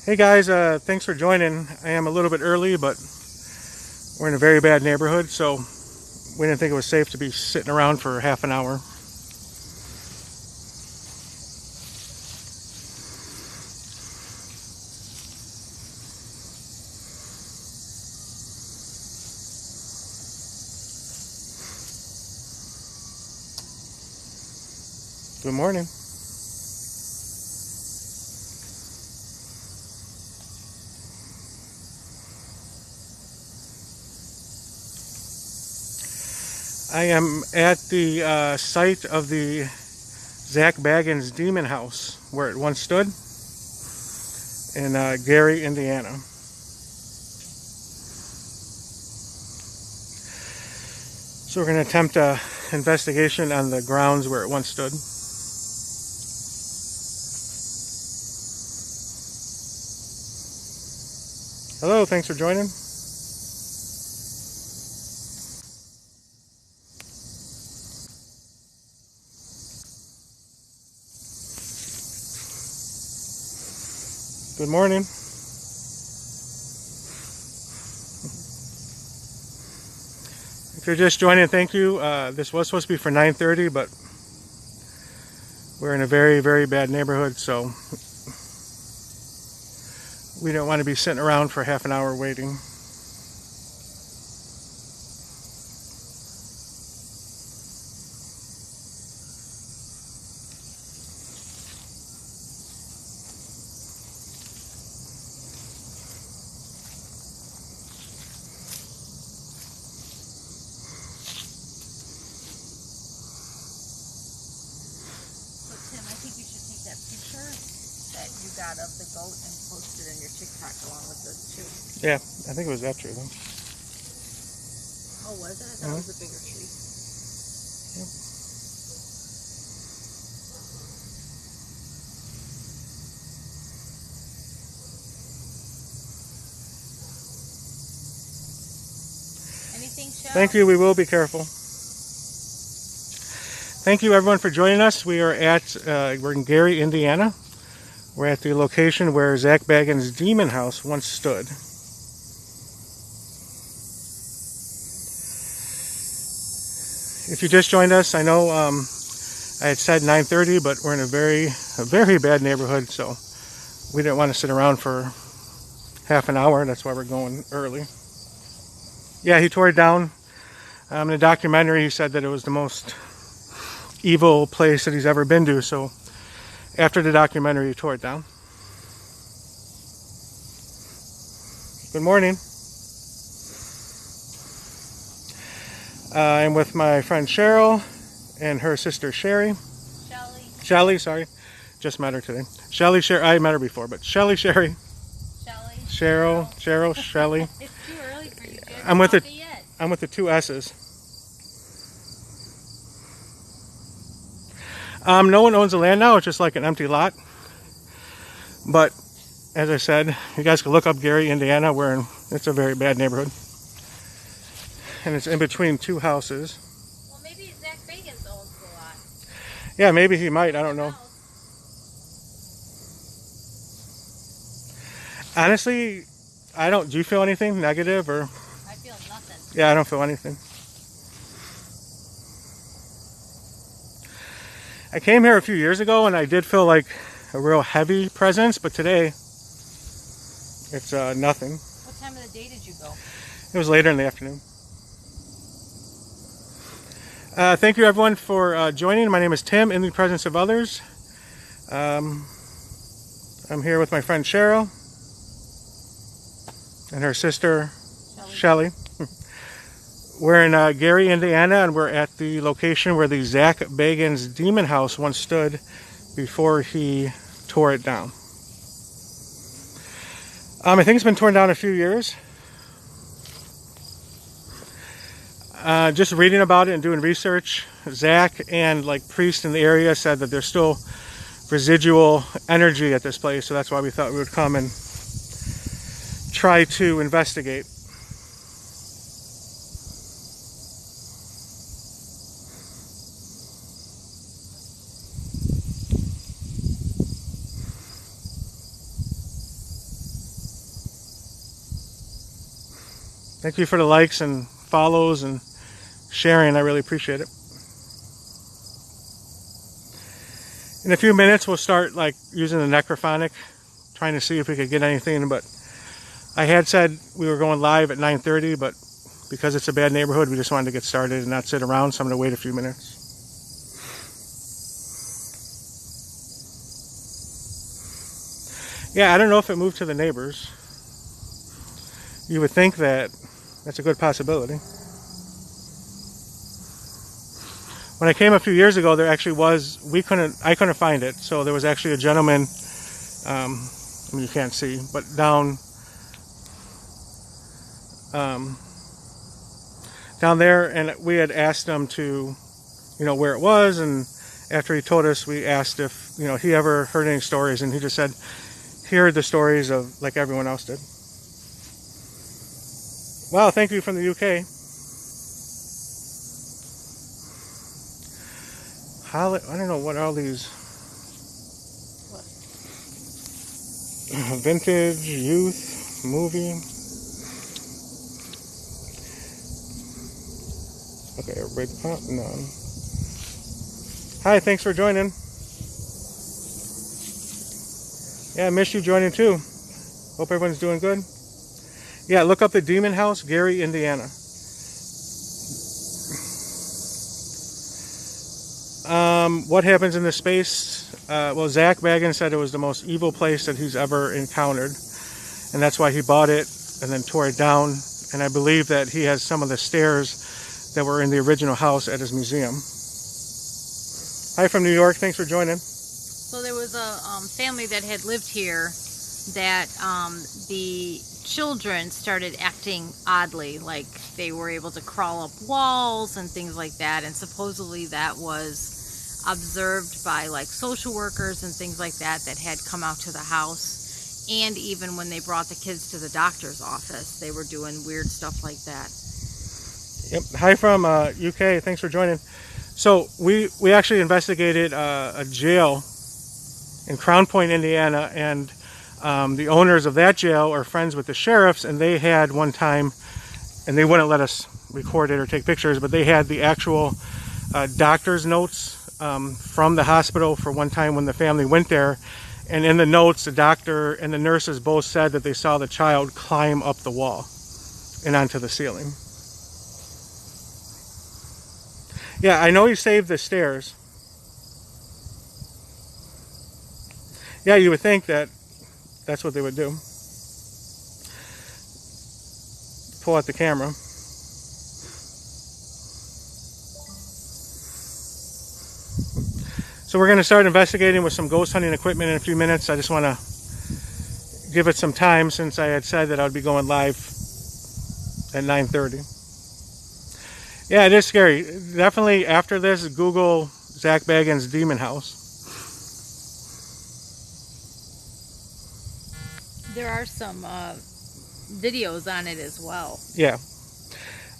Hey guys, thanks for joining. I am a little bit early, but we're in a very bad neighborhood, so we didn't think it was safe to be sitting around for half an hour. Good morning. I am at the site of the Zak Bagans Demon House, where it once stood, in Gary, Indiana. So we're going to attempt an investigation on the grounds where it once stood. Hello, thanks for joining. Good morning. If you're just joining, thank you. This was supposed to be for 9:30, but we're in a very, very bad neighborhood, so we don't want to be sitting around for half an hour waiting. That you got of the goat and posted in your TikTok along with the tree. Yeah, I think it was that tree though. Oh, was it? I thought it was a bigger tree. Yep. Anything, Shell? Thank you, we will be careful. Thank you everyone for joining us. We are we're in Gary, Indiana. We're at the location where Zak Bagans Demon House once stood. If you just joined us, I know I had said 9:30, but we're in a very bad neighborhood, so we didn't want to sit around for half an hour. That's why we're going early. Yeah, he tore it down. In a documentary, he said that it was the most evil place that he's ever been to, so after the documentary, he tore it down. Good morning. I'm with my friend Cheryl and her sister Sherry. Shelly, sorry. Just met her today. Shelly, Sherry, I met her before, but Shelly, Sherry. Cheryl, Shelly. It's too early for you. I'm with the two S's. No one owns the land now. It's just like an empty lot. But as I said, you guys can look up Gary, Indiana. It's a very bad neighborhood, and it's in between two houses. Well, maybe Zak Bagans owns the lot. Yeah, maybe he might. I don't know. Honestly, I don't. Do you feel anything negative or? I feel nothing. Yeah, I don't feel anything. I came here a few years ago and I did feel like a real heavy presence, but today it's nothing. What time of the day did you go? It was later in the afternoon. Thank you everyone for joining. My name is Tim, in the presence of others. I'm here with my friend Cheryl and her sister Shelly. We're in Gary, Indiana, and we're at the location where the Zak Bagans Demon House once stood before he tore it down. I think it's been torn down a few years. Just reading about it and doing research, Zak and priests in the area said that there's still residual energy at this place, so that's why we thought we would come and try to investigate. Thank you for the likes and follows and sharing. I really appreciate it. In a few minutes, we'll start like using the Necrophonic, trying to see if we could get anything. But I had said we were going live at 9:30, but because it's a bad neighborhood, we just wanted to get started and not sit around. So I'm going to wait a few minutes. Yeah, I don't know if it moved to the neighbors. You would think that that's a good possibility. When I came a few years ago, there actually was, I couldn't find it. So there was actually a gentleman, I mean, you can't see, but down there, and we had asked him to, where it was, and after he told us, we asked if, he ever heard any stories, and he just said he heard the stories of like everyone else did. Wow, thank you from the UK. I don't know what all these vintage, youth, movie. Okay, break pop, none. Hi, thanks for joining. Yeah, I missed you joining too. Hope everyone's doing good. Yeah, look up the Demon House, Gary, Indiana. What happens in this space? Well, Zak Bagans said it was the most evil place that he's ever encountered, and that's why he bought it and then tore it down. And I believe that he has some of the stairs that were in the original house at his museum. Hi from New York. Thanks for joining. So there was a family that had lived here that the children started acting oddly, like they were able to crawl up walls and things like that, and supposedly that was observed by like social workers and things like that that had come out to the house. And even when they brought the kids to the doctor's office, they were doing weird stuff like that. Yep. Hi from UK. Thanks for joining. So we actually investigated a jail in Crown Point, Indiana, and the owners of that jail are friends with the sheriffs, and they had one time, and they wouldn't let us record it or take pictures, but they had the actual doctor's notes from the hospital for one time when the family went there. And in the notes, the doctor and the nurses both said that they saw the child climb up the wall and onto the ceiling. Yeah, I know he saved the stairs. Yeah, you would think that that's what they would do. Pull out the camera. So we're going to start investigating with some ghost hunting equipment in a few minutes. I just want to give it some time since I had said that I would be going live at 9:30. Yeah, it is scary. Definitely after this, Google Zak Bagans Demon House. There are some videos on it as well. Yeah.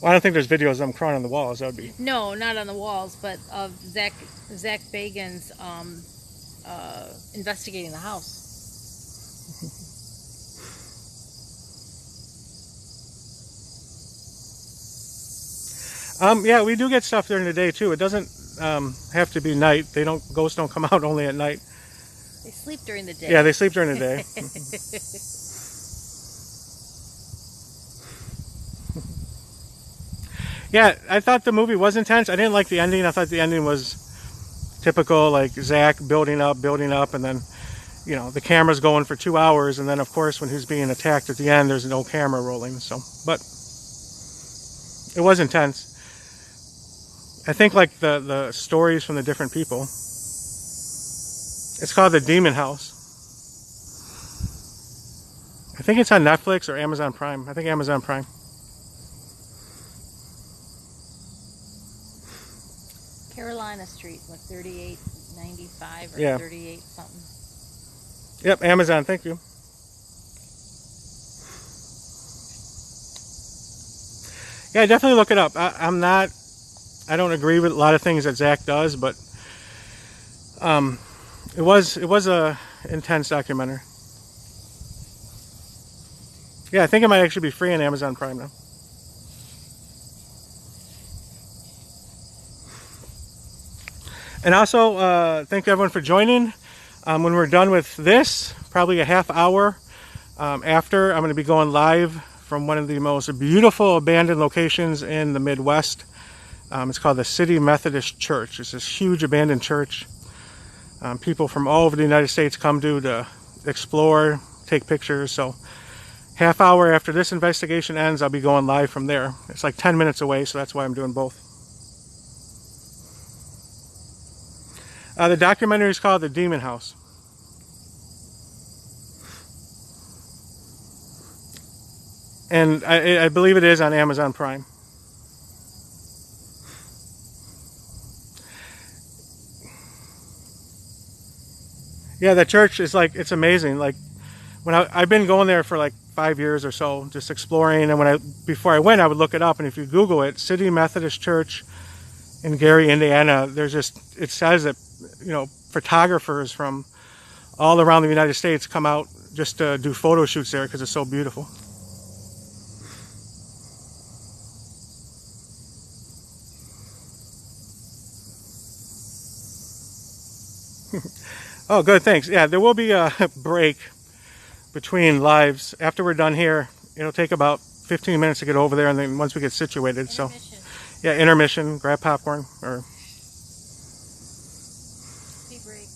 Well, I don't think there's videos of them crawling on the walls. That would be... No, not on the walls, but of Zak Bagans investigating the house. Yeah, we do get stuff during the day too. It doesn't have to be night. Ghosts don't come out only at night. They sleep during the day. Yeah, they sleep during the day. Yeah, I thought the movie was intense. I didn't like the ending. I thought the ending was typical, like Zak building up, and then, the camera's going for 2 hours, and then of course when he's being attacked at the end, there's no camera rolling. So, but it was intense. I think like the stories from the different people. It's called the Demon House. I think it's on Netflix or Amazon Prime. I think Amazon Prime. Carolina Street, what, 3895 or Yeah. 38 something. Yep, Amazon, thank you. Yeah, definitely look it up. I don't agree with a lot of things that Zak does, but it was a intense documentary. Yeah, I think it might actually be free on Amazon Prime now. And also, thank everyone for joining. When we're done with this, probably a half hour after, I'm going to be going live from one of the most beautiful abandoned locations in the Midwest. It's called the City Methodist Church. It's this huge abandoned church. People from all over the United States come to explore, take pictures. So half hour after this investigation ends, I'll be going live from there. It's like 10 minutes away, so that's why I'm doing both. The documentary is called The Demon House. And I believe it is on Amazon Prime. Yeah, the church is like, it's amazing. Like, when I've been going there for like 5 years or so, just exploring. And before I went, I would look it up. And if you Google it, City Methodist Church in Gary, Indiana, it says that, you know, photographers from all around the United States come out just to do photo shoots there because it's so beautiful. Oh, good, thanks. Yeah, there will be a break between lives. After we're done here, it'll take about 15 minutes to get over there, and then once we get situated, so yeah, intermission, grab popcorn, or tea break.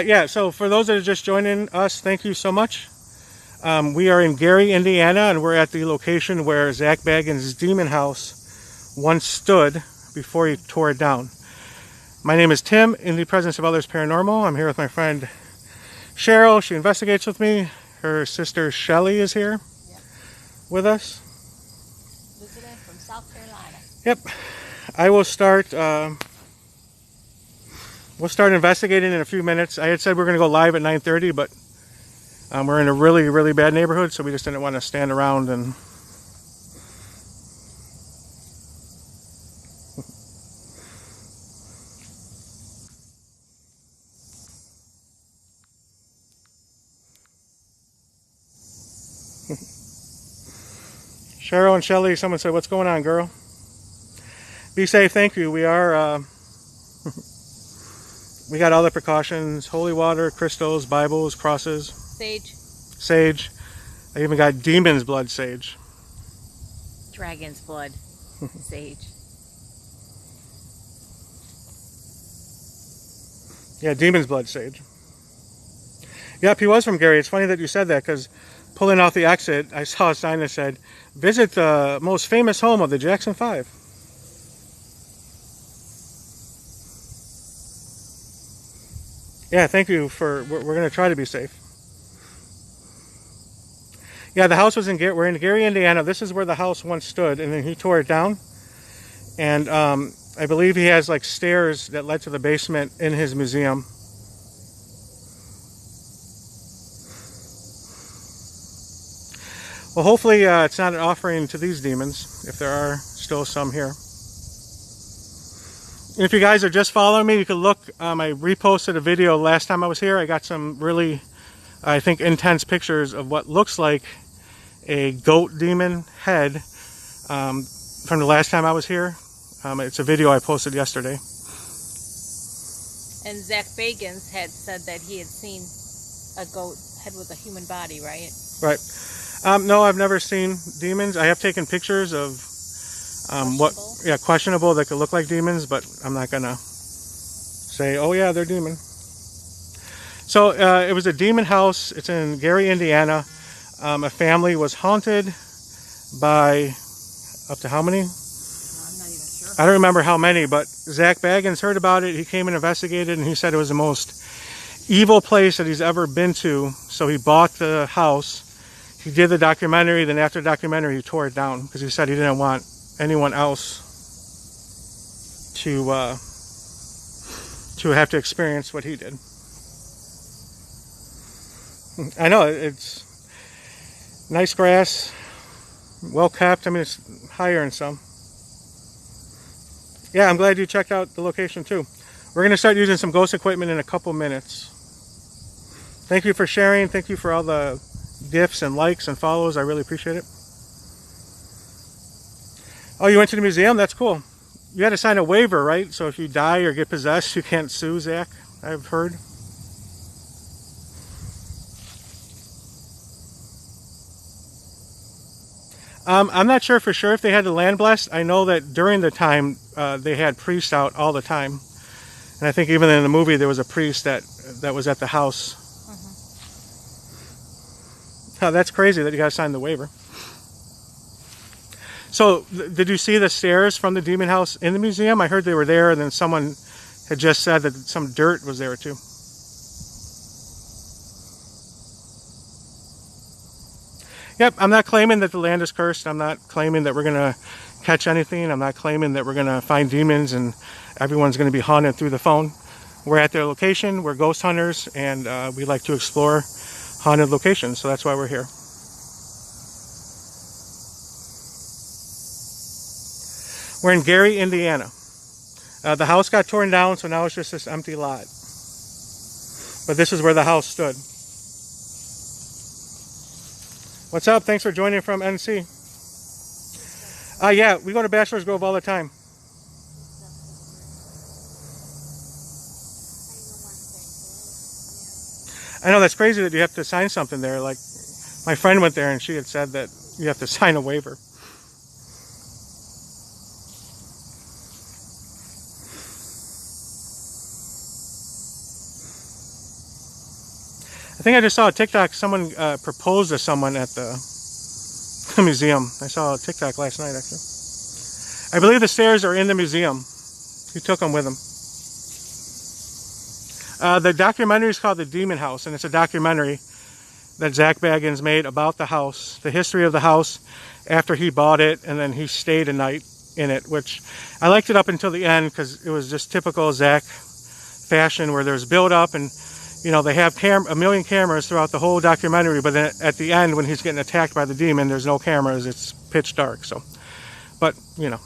Yeah, so for those that are just joining us, thank you so much. We are in Gary, Indiana, and we're at the location where Zak Bagans Demon House once stood before he tore it down. My name is Tim, in the presence of others paranormal. I'm here with my friend Cheryl. She investigates with me. Her sister Shelly is here with us. Visiting from South Carolina. Yep. I will start... we'll start investigating in a few minutes. I had said we're going to go live at 9:30, but we're in a really, really bad neighborhood, so we just didn't want to stand around and... Cheryl and Shelly, someone said, "What's going on, girl?" Be safe, thank you. We are... we got all the precautions: holy water, crystals, Bibles, crosses, sage. I even got demon's blood sage. Dragon's blood sage. Yeah, demon's blood sage. Yep, he was from Gary. It's funny that you said that, because pulling off the exit, I saw a sign that said, "Visit the most famous home of the Jackson 5. Yeah, thank you for... We're going to try to be safe. Yeah, the house was in Gary. We're in Gary, Indiana. This is where the house once stood, and then he tore it down. And I believe he has like stairs that led to the basement in his museum. Well, hopefully it's not an offering to these demons, if there are still some here. If you guys are just following me, you can look. I reposted a video last time I was here. I got some really, I think, intense pictures of what looks like a goat demon head from the last time I was here. It's a video I posted yesterday. And Zak Bagans had said that he had seen a goat head with a human body, right? Right. No, I've never seen demons. I have taken pictures of questionable that could look like demons, but I'm not gonna say, oh yeah, they're demon. So it was a demon house. It's in Gary, Indiana. A family was haunted by up to how many? I'm not even sure. I don't remember how many, but Zak Bagans heard about it. He came and investigated, and he said it was the most evil place that he's ever been to. So he bought the house. He did the documentary. Then after the documentary, he tore it down because he said he didn't want anyone else to have to experience what he did. I know, it's nice grass, well kept. I mean, it's higher in some. Yeah, I'm glad you checked out the location too. We're going to start using some ghost equipment in a couple minutes. Thank you for sharing. Thank you for all the gifts and likes and follows. I really appreciate it. Oh, you went to the museum? That's cool. You had to sign a waiver, right? So if you die or get possessed, you can't sue, Zach, I've heard. I'm not sure for sure if they had the land blessed. I know that during the time they had priests out all the time. And I think even in the movie there was a priest that was at the house. Oh, that's crazy that you got to sign the waiver. So, did you see the stairs from the demon house in the museum? I heard they were there, and then someone had just said that some dirt was there too. Yep, I'm not claiming that the land is cursed. I'm not claiming that we're going to catch anything. I'm not claiming that we're going to find demons and everyone's going to be haunted through the phone. We're at their location. We're ghost hunters, and we like to explore haunted locations, so that's why we're here. We're in Gary, Indiana. The house got torn down, so now it's just this empty lot. But this is where the house stood. What's up? Thanks for joining from NC. Yeah, we go to Bachelor's Grove all the time. I know, that's crazy that you have to sign something there. Like, my friend went there and she had said that you have to sign a waiver. I think I just saw a TikTok, someone proposed to someone at the museum. I saw a TikTok last night, actually. I believe the stairs are in the museum. He took them with him. The documentary is called The Demon House, and it's a documentary that Zak Bagans made about the house, the history of the house after he bought it, and then he stayed a night in it, which I liked it up until the end because it was just typical Zak fashion where there's build up and you know, they have a million cameras throughout the whole documentary, but then at the end when he's getting attacked by the demon, there's no cameras, it's pitch dark. So, but you know,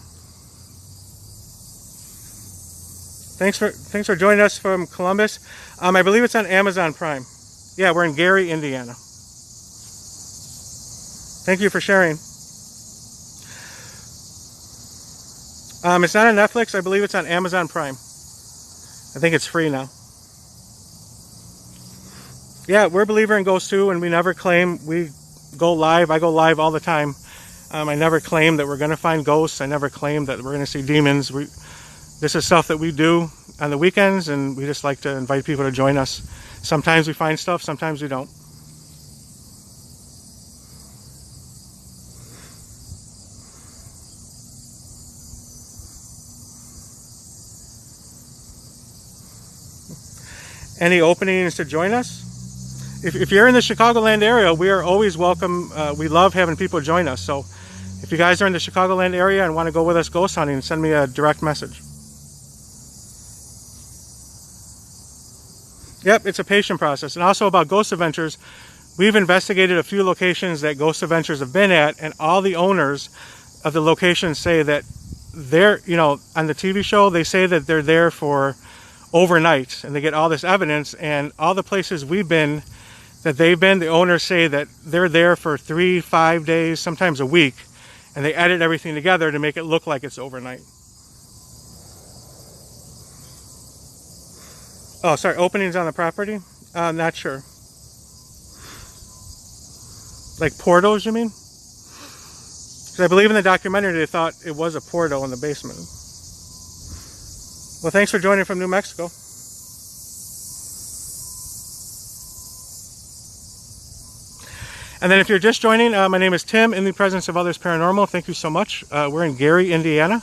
thanks for joining us from Columbus. I believe it's on Amazon Prime. Yeah, we're in Gary, Indiana. Thank you for sharing. It's not on Netflix. I believe it's on Amazon Prime. I think it's free now. Yeah, we're a believer in ghosts too, and we never claim we go live. I go live all the time. I never claim that we're going to find ghosts. I never claim that we're going to see demons. This is stuff that we do on the weekends, and we just like to invite people to join us. Sometimes we find stuff, sometimes we don't. Any openings to join us? If you're in the Chicagoland area, we are always welcome. We love having people join us. So if you guys are in the Chicagoland area and want to go with us ghost hunting, send me a direct message. Yep, it's a patient process. And also about Ghost Adventures, we've investigated a few locations that Ghost Adventures have been at, and all the owners of the locations say that they're, you know, on the TV show, they say that they're there for overnight and they get all this evidence, and all the places we've been that they've been, the owners say that they're there for 3-5 days, sometimes a week, and they edit everything together to make it look like it's overnight. Oh, sorry, openings on the property? Not sure. Like portals, you mean? Because I believe in the documentary they thought it was a portal in the basement. Well, thanks for joining from New Mexico. And then if you're just joining, my name is Tim, in the presence of others paranormal. Thank you so much. We're in Gary, Indiana,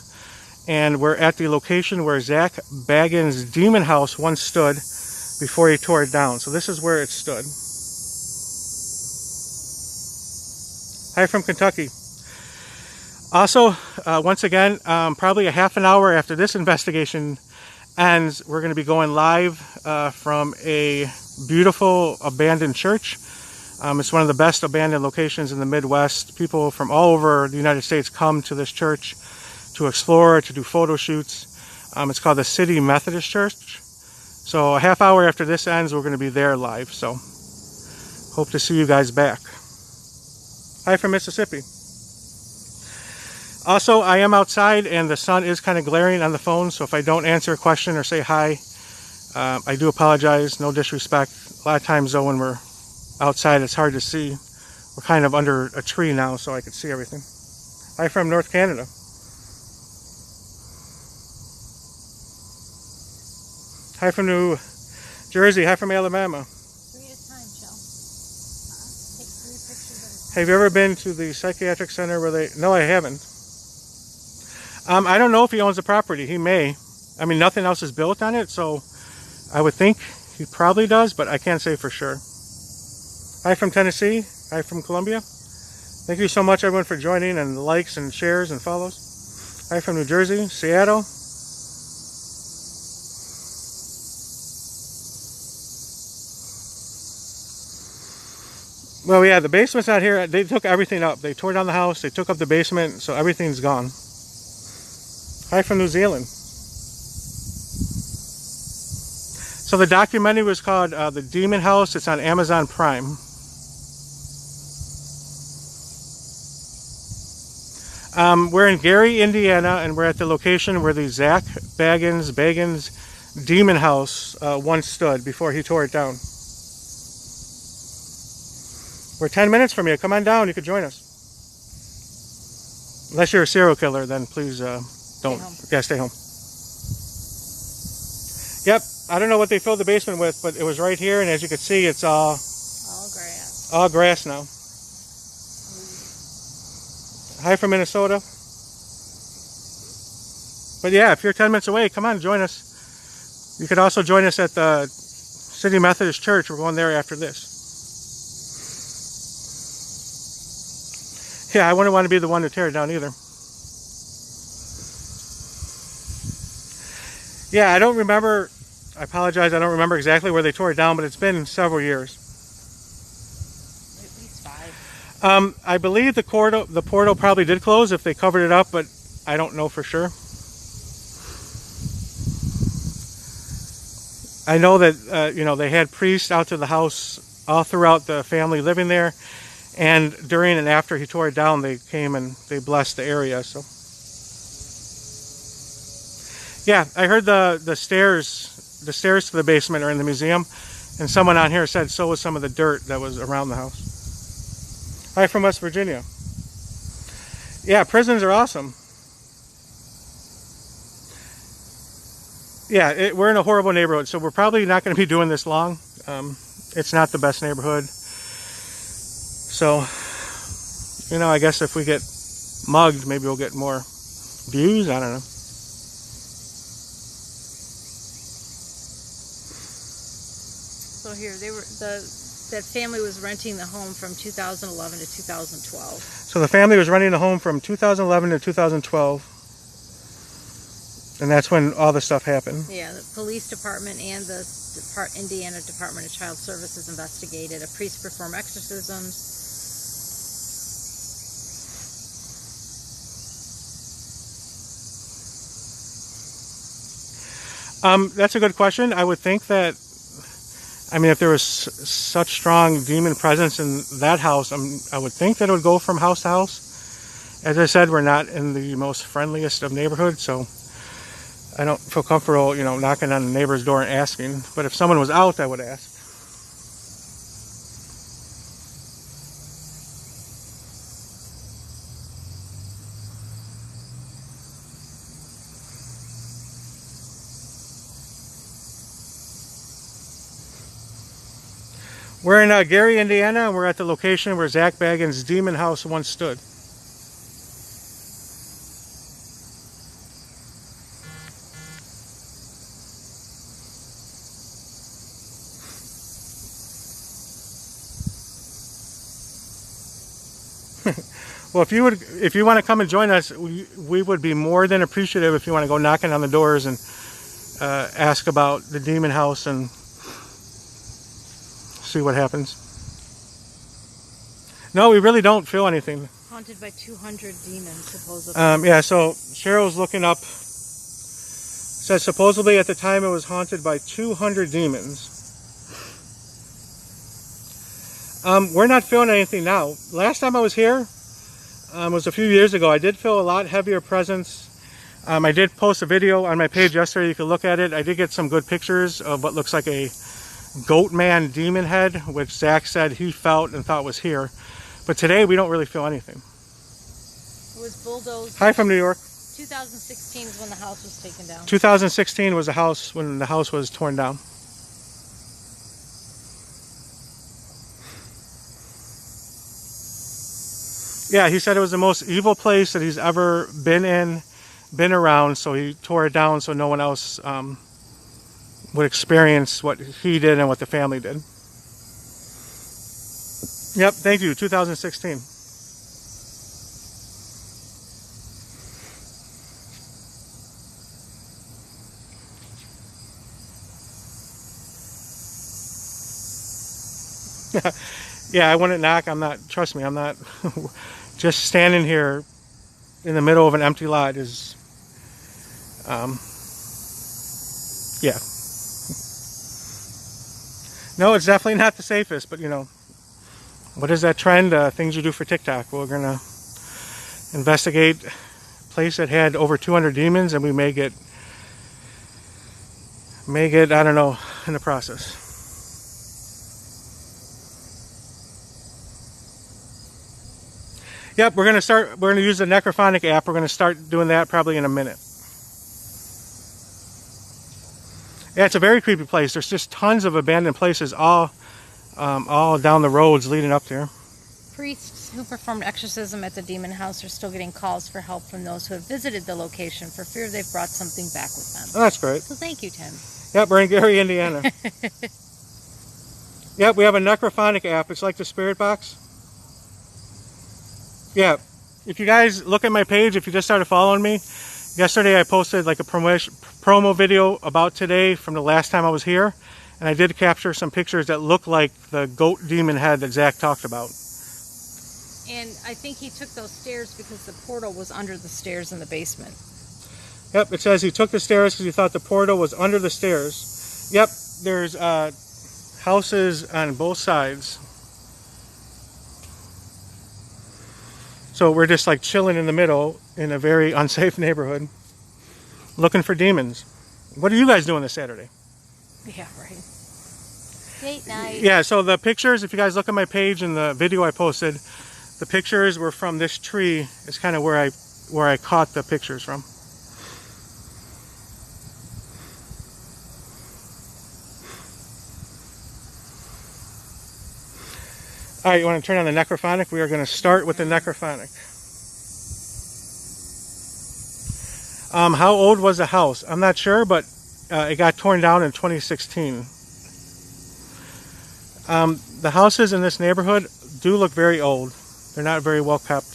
and we're at the location where Zak Bagans Demon House once stood before he tore it down. So this is where it stood. Hi from Kentucky. Also, once again, probably a half an hour after this investigation ends, we're going to be going live from a beautiful abandoned church. It's one of the best abandoned locations in the Midwest. People from all over the United States come to this church to explore, to do photo shoots. It's called the City Methodist Church. So a half hour after this ends, we're going to be there live. So hope to see you guys back. Hi from Mississippi. Also, I am outside and the sun is kind of glaring on the phone, so if I don't answer a question or say hi, I do apologize, no disrespect. A lot of times though when we're outside it's hard to see. We're kind of under a tree now so I can see everything. Hi from North Canada. Hi from New Jersey. Hi from Alabama. 3 at a time, Joe. Take 3 pictures at a time. Have you ever been to the psychiatric center where they... No, I haven't. I don't know if he owns the property. He may. I mean, nothing else is built on it, so I would think he probably does, but I can't say for sure. Hi from Tennessee. Hi from Columbia. Thank you so much, everyone, for joining and likes and shares and follows. Hi from New Jersey, Seattle. Well, yeah, the basement's not here. They took everything up. They tore down the house. They took up the basement, so everything's gone. Hi from New Zealand. So the documentary was called The Demon House. It's on Amazon Prime. We're in Gary, Indiana, and we're at the location where the Zak Bagans Demon House once stood before he tore it down. We're 10 minutes from you. Come on down. You could join us. Unless you're a serial killer, then please don't. Yeah, stay home. Yep. I don't know what they filled the basement with, but it was right here, and as you can see, it's all grass. All grass now. Hi from Minnesota. But yeah, if you're 10 minutes away, come on, join us. You could also join us at the City Methodist Church. We're going there after this. Yeah, I wouldn't want to be the one to tear it down either. Yeah, I don't remember, I apologize, I don't remember exactly where they tore it down, but it's been several years. At least 5. I believe the portal probably did close if they covered it up, but I don't know for sure. I know that, you know, they had priests out to the house all throughout the family living there. And during and after he tore it down, they came and they blessed the area. So, yeah, I heard the stairs to the basement are in the museum, and someone on here said so was some of the dirt that was around the house. Hi from West Virginia. Yeah, prisons are awesome. Yeah, we're in a horrible neighborhood, so we're probably not going to be doing this long. It's not the best neighborhood. So, you know, I guess if we get mugged, maybe we'll get more views. I don't know. So here, that family was renting the home from 2011 to 2012. So the family was renting the home from 2011 to 2012. And that's when all this stuff happened. Yeah, the police department and the Indiana Department of Child Services investigated. A priest performed exorcisms. That's a good question. I would think that, I mean, if there was such strong demon presence in that house, I would think that it would go from house to house. As I said, we're not in the most friendliest of neighborhoods, so I don't feel comfortable, you know, knocking on the neighbor's door and asking. But if someone was out, I would ask. We're in Gary, Indiana, and we're at the location where Zak Bagans Demon House once stood. Well, if you want to come and join us, we would be more than appreciative if you want to go knocking on the doors and ask about the Demon House and see what happens. No, we really don't feel anything. Haunted by 200 demons, supposedly. Yeah, so Cheryl's looking up says supposedly at the time it was haunted by 200 demons. We're not feeling anything now. Last time I was here was a few years ago. I did feel a lot heavier presence. I did post a video on my page yesterday. You can look at it. I did get some good pictures of what looks like a goat man demon head, which Zach said he felt and thought was here. But today we don't really feel anything. It was bulldozed. Hi from New York. 2016 is when the house was taken down. 2016 was the house when the house was torn down. Yeah, he said it was the most evil place that he's ever been in, been around, so he tore it down so no one else would experience what he did and what the family did. Yep, thank you, 2016. Yeah, I wouldn't knock. I'm not, trust me, I'm not. Just standing here in the middle of an empty lot is, yeah. No, it's definitely not the safest, but you know, what is that trend? Things you do for TikTok. We're going to investigate a place that had over 200 demons, and we may get, I don't know, in the process. Yep, we're going to use the Necrophonic app. We're going to start doing that probably in a minute. Yeah, it's a very creepy place. There's just tons of abandoned places all down the roads leading up there. Priests who performed exorcism at the demon house are still getting calls for help from those who have visited the location for fear they've brought something back with them. Oh, that's great. So thank you, Tim. Yep, we're in Gary, Indiana. Yep, we have a Necrophonic app. It's like the Spirit Box. Yeah, if you guys look at my page, if you just started following me, yesterday I posted like a promo video about today from the last time I was here, and I did capture some pictures that look like the goat demon head that Zach talked about. And I think he took those stairs because the portal was under the stairs in the basement. Yep, it says he took the stairs because he thought the portal was under the stairs. Yep, there's houses on both sides. So we're just like chilling in the middle in a very unsafe neighborhood looking for demons. What are you guys doing this Saturday? Yeah, right. Date night. Yeah, so the pictures, if you guys look at my page and the video I posted, the pictures were from this tree. It's kind of where I caught the pictures from. All right, you want to turn on the Necrophonic? We are going to start with the Necrophonic. How old was the house? I'm not sure, but it got torn down in 2016. The houses in this neighborhood do look very old. They're not very well kept.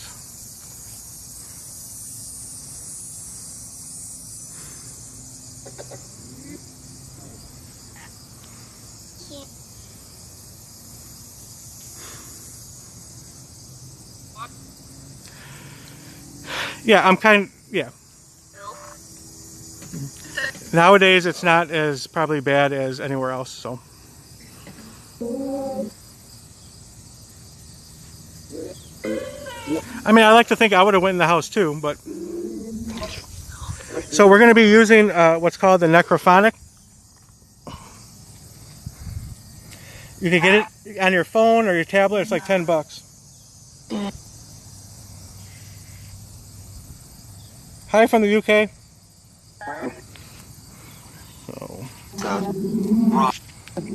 Yeah, yeah. Nowadays it's not as probably bad as anywhere else, so. I mean, I like to think I would have went in the house too, but. So we're going to be using what's called the Necrophonic. You can get it on your phone or your tablet. It's like $10. Hi from the UK. So,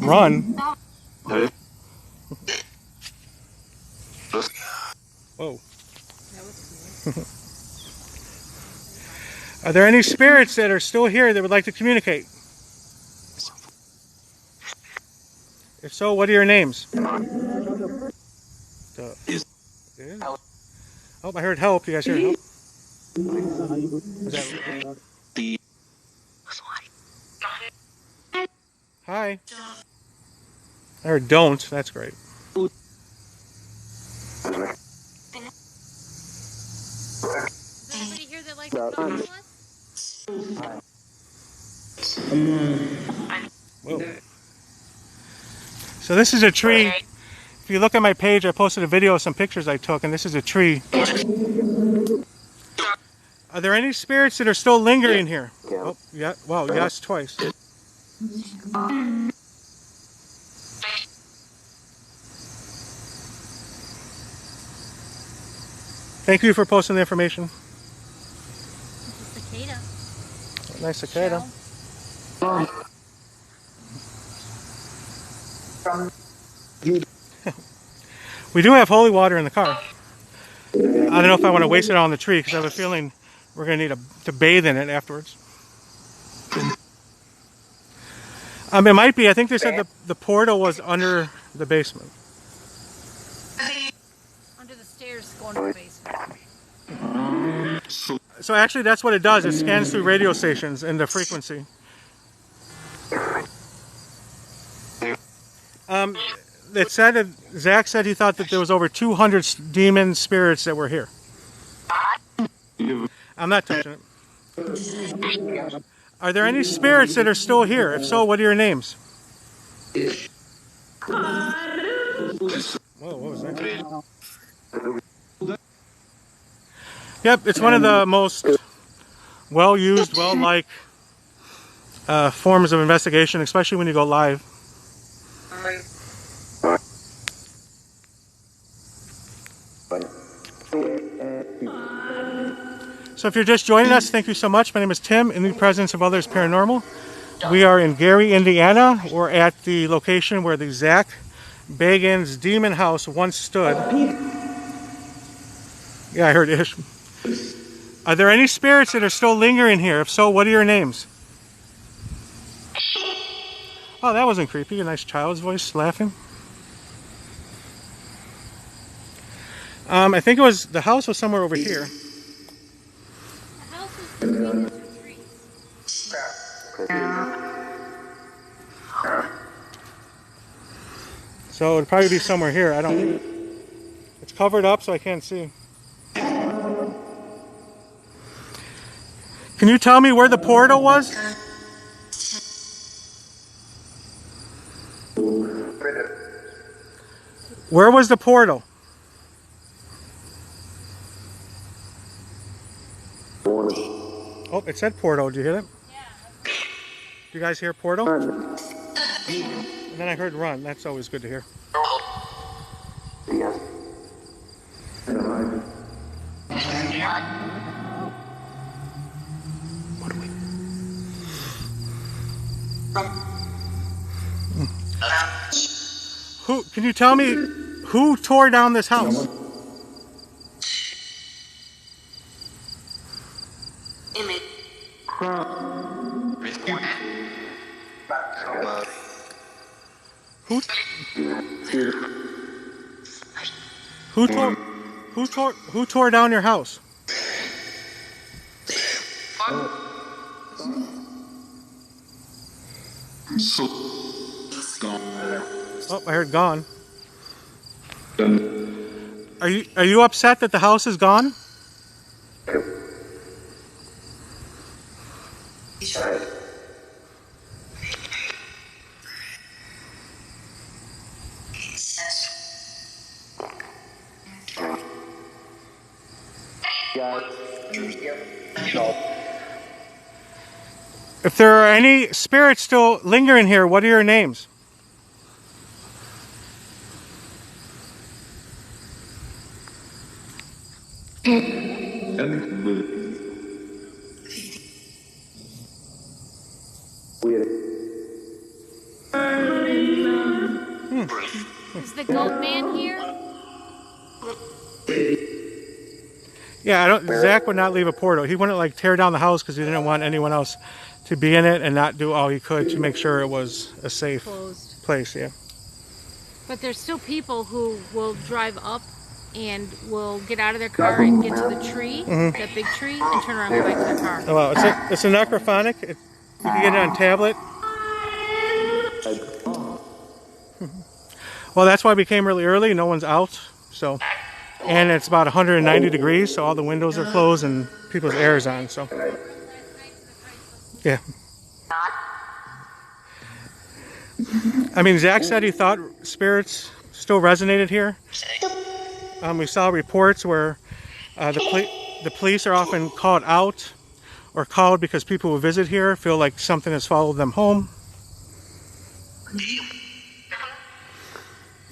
run. Whoa. Are there any spirits that are still here that would like to communicate? If so, what are your names? Oh, I heard help. You guys heard help? Was that... Hi. I heard don't. That's great. Is there anybody here that likes to talk to us? Whoa. So this is a tree. If you look at my page, I posted a video of some pictures I took, and this is a tree. Are there any spirits that are still lingering here? Oh, yeah. Wow, yes, twice. Thank you for posting the information. Cicada. Nice cicada. We do have holy water in the car. I don't know if I want to waste it on the tree because I have a feeling we're going to need to bathe in it afterwards. It might be. I think they said the portal was under the basement. Under the stairs going to the basement. So actually that's what it does. It scans through radio stations and the frequency. It said that Zach said he thought that there was over 200 demon spirits that were here. I'm not touching it. Are there any spirits that are still here? If so, what are your names? Whoa, what was that? Yep, it's one of the most well-used, well-liked forms of investigation, especially when you go live. So if you're just joining us, thank you so much. My name is Tim, in the presence of Others Paranormal. We are in Gary, Indiana. We're at the location where the Zak Bagans Demon House once stood. Yeah, I heard Ish. Are there any spirits that are still lingering here? If so, what are your names? Oh, that wasn't creepy. A nice child's voice laughing. I think the house was somewhere over here. The house is between the two trees. So it'd probably be somewhere here. It's covered up so I can't see. Can you tell me where the portal was? Where was the portal? Oh, it said portal. Did you hear that? Yeah. Do you guys hear portal? And then I heard run. That's always good to hear. Can you tell me who tore down this house? Who tore down your house? Oh, I heard gone. Are you upset that the house is gone? If there are any spirits still lingering here, what are your names? Is the goat man here? Yeah, Zach would not leave a portal. He wouldn't like tear down the house because he didn't want anyone else to be in it and not do all he could to make sure it was a safe place. Yeah. But there's still people who will drive up and will get out of their car and get to the tree, that big tree, and turn around and go back to their car. Oh wow, it's a Necrophonic. You can get it on tablet. Well, that's why we came really early. No one's out, so. And it's about 190 degrees, so all the windows are closed and people's air is on. So, yeah. I mean, Zach said he thought spirits still resonated here. We saw reports where the police are often called out or called because people who visit here feel like something has followed them home.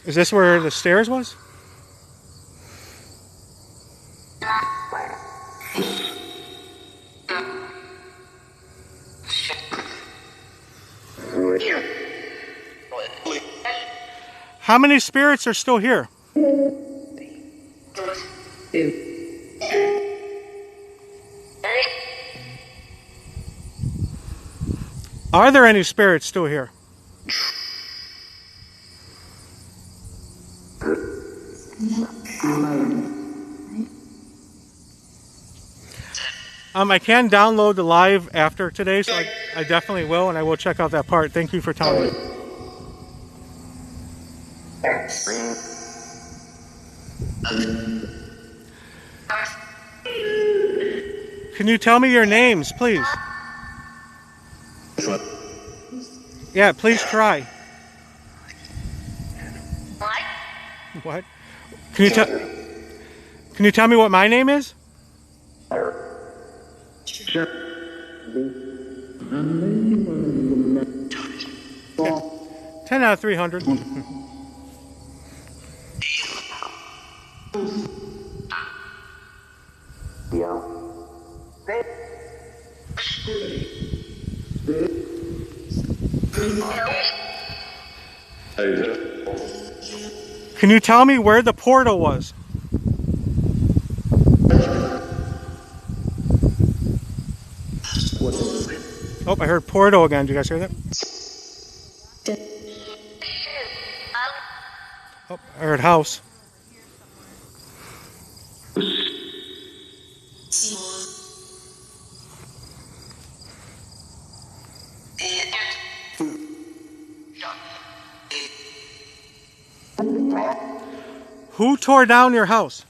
Is this where the stairs was? How many spirits are still here? Are there any spirits still here? I can download the live after today, so I definitely will, and I will check out that part. Thank you for telling me. Can you tell me your names, please? Yeah, please try. What? Can you tell me what my name is? Sure. 10 out of 300. Can you tell me where the portal was? Oh, I heard portal again. Did you guys hear that? Oh, I heard house. Who tore down your house?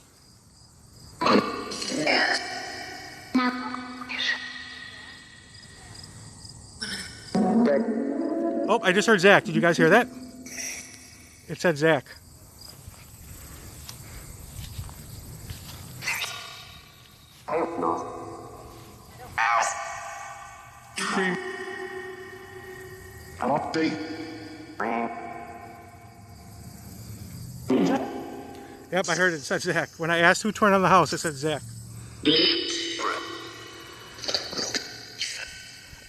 Oh, I just heard Zach. Did you guys hear that? It said Zach. Yep, I heard it. It said Zach. When I asked who tore down the house, it said Zach.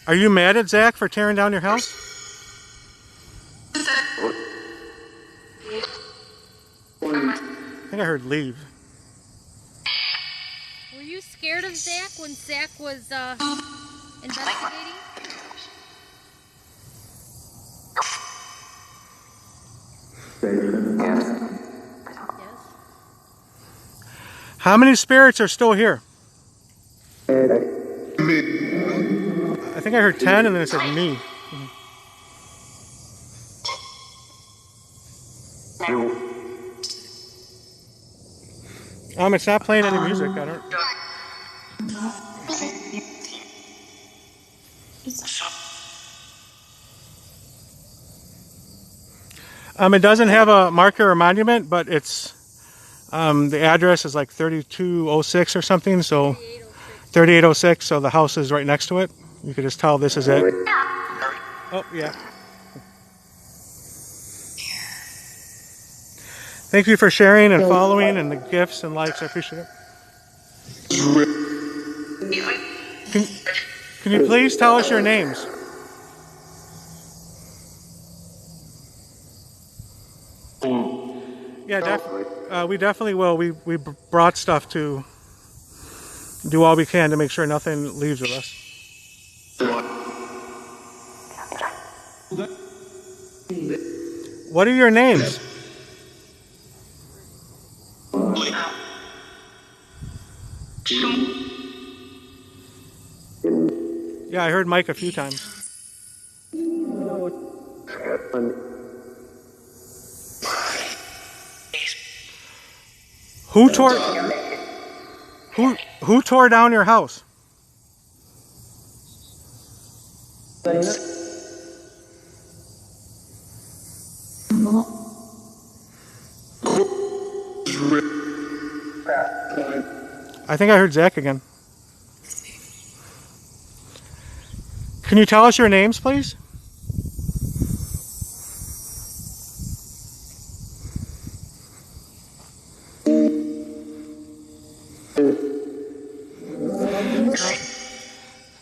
Are you mad at Zach for tearing down your house? I think I heard leave. Were you scared of Zach when Zach was investigating? Yes. How many spirits are still here? I think I heard 10 and then it said me. It's not playing any music. I don't. It doesn't have a marker or monument, but it's the address is like 3206 or something, so 3806. So the house is right next to it. You can just tell this is it. Oh yeah. Thank you for sharing and following and the gifts and likes. I appreciate it. Can you please tell us your names? Yeah, we definitely will. We brought stuff to do all we can to make sure nothing leaves with us. What are your names? Yeah, I heard Mike a few times. Who tore down your house? I think I heard Zach again. Can you tell us your names, please?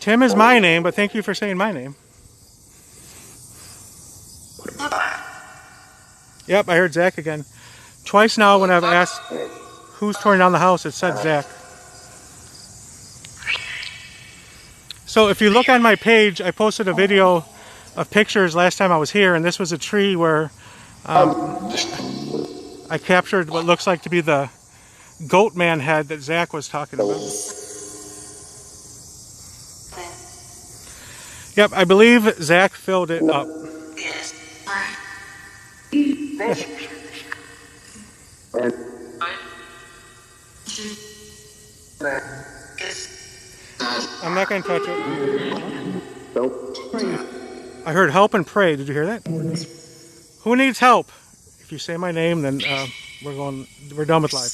Tim is my name, but thank you for saying my name. Yep, I heard Zach again. Twice now when I've asked who's torn down the house, it said Zach. So if you look on my page, I posted a video of pictures last time I was here, and this was a tree where I captured what looks like to be the goat man head that Zach was talking about. Yep, I believe Zach filled it up. I'm not going to touch it. I heard help and pray. Did you hear that? Who needs help? If you say my name, then we're done with life.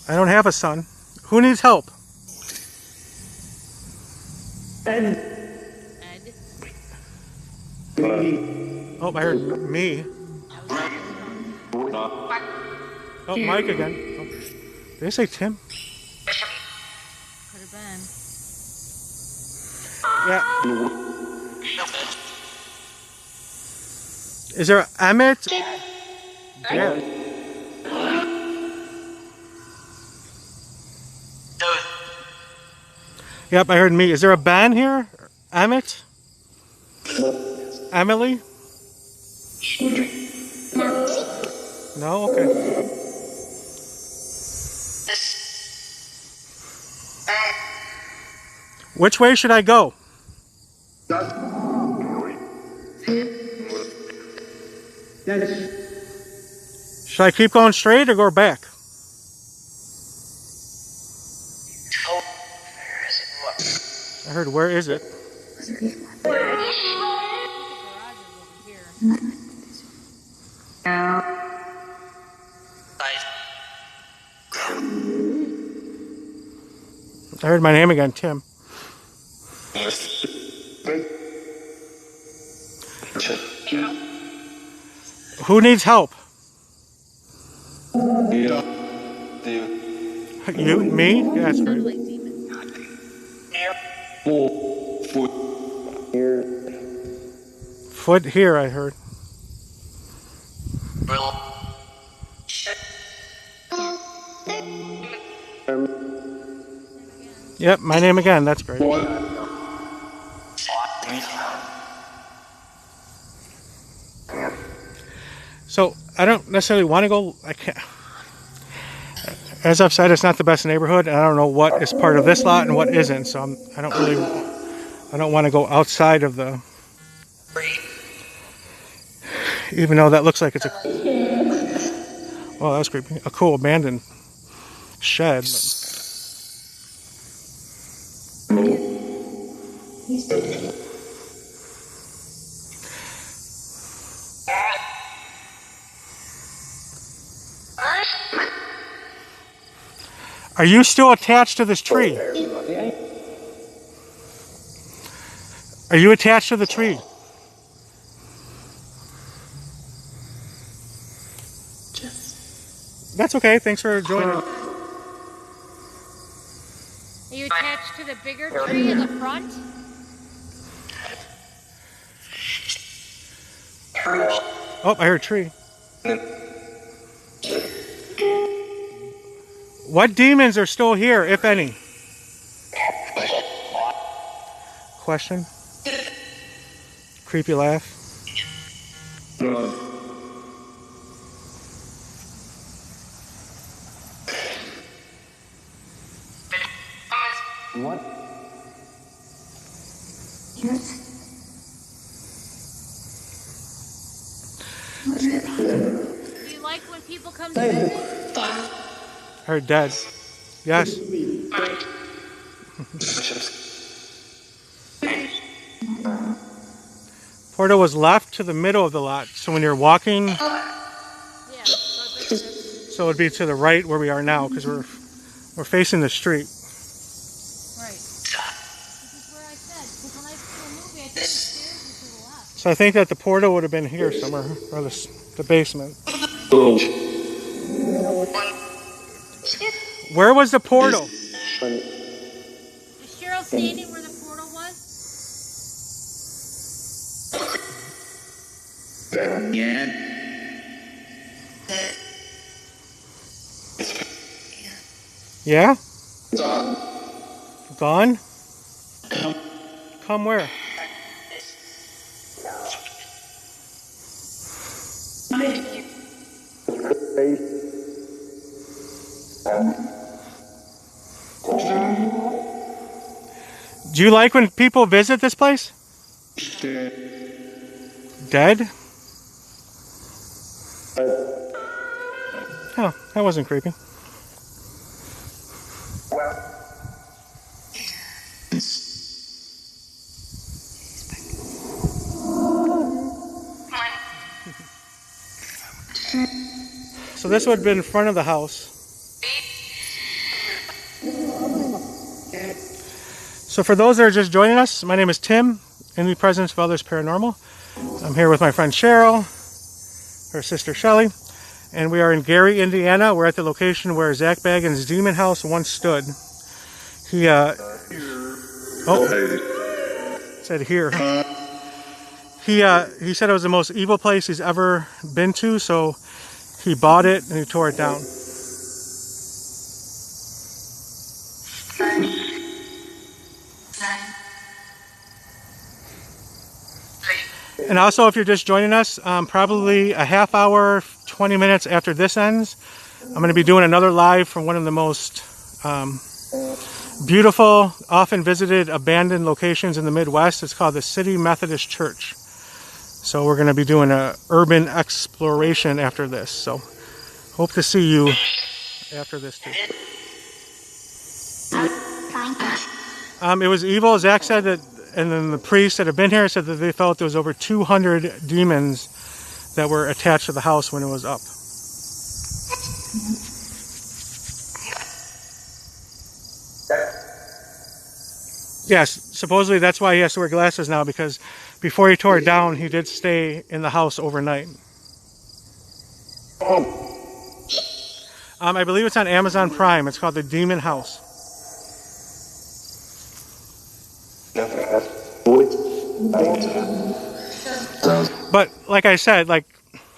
I don't have a son. Who needs help? Ed. Oh, I heard me. Oh, Mike again. Oh. Did they say Tim? Could have been. Yeah. Is there Emmett? Yeah. Yep, I heard me. Is there a Ben here? Emmett? Emily? No? Okay. Which way should I go? Should I keep going straight or go back? I heard, where is it? I heard my name again, Tim. Who needs help? You? Me? Yeah, that's right. Foot here, I heard. Yep, my name again. That's great. So I don't necessarily want to go. I can't. As I've said, it's not the best neighborhood, and I don't know what is part of this lot and what isn't. So I don't want to go outside of the. Even though that looks like it's a. Well, that was creepy. A cool abandoned shed. Are you still attached to this tree? Are you attached to the tree? That's okay. Thanks for joining. Are you attached to the bigger tree in the front? Oh, I heard a tree. What demons are still here, if any? Question? Creepy laugh? What? Do you like when people come to visit? Heard dead. Yes. Poor portal was left to the middle of the lot. So when you're walking, Yeah. so it'd be to the right where we are now, because we're facing the street. Right. This is where I said, because when I see a movie, I think the stairs are to the left. So I think that the portal would have been here somewhere, or the basement. Where was the portal? Is Cheryl standing where the portal was? Yeah? Gone? Come where? Do you like when people visit this place? Dead? Oh, that wasn't creepy. So this would have been in front of the house. So for those that are just joining us, my name is Tim, in the presence of others paranormal. I'm here with my friend Cheryl, her sister Shelly, and we are in Gary, Indiana. We're at the location where Zak Bagans Demon House once stood. He said here. He said it was the most evil place he's ever been to, so he bought it and he tore it down. And also, if you're just joining us, probably a half hour, 20 minutes after this ends, I'm going to be doing another live from one of the most beautiful, often visited, abandoned locations in the Midwest. It's called the City Methodist Church. So we're going to be doing an urban exploration after this. So hope to see you after this too. It was evil. Zach said that, and then the priests that have been here said that they felt there was over 200 demons that were attached to the house when it was up. Yes, supposedly that's why he has to wear glasses now, because before he tore it down, he did stay in the house overnight. I believe it's on Amazon Prime. It's called The Demon House. But like I said,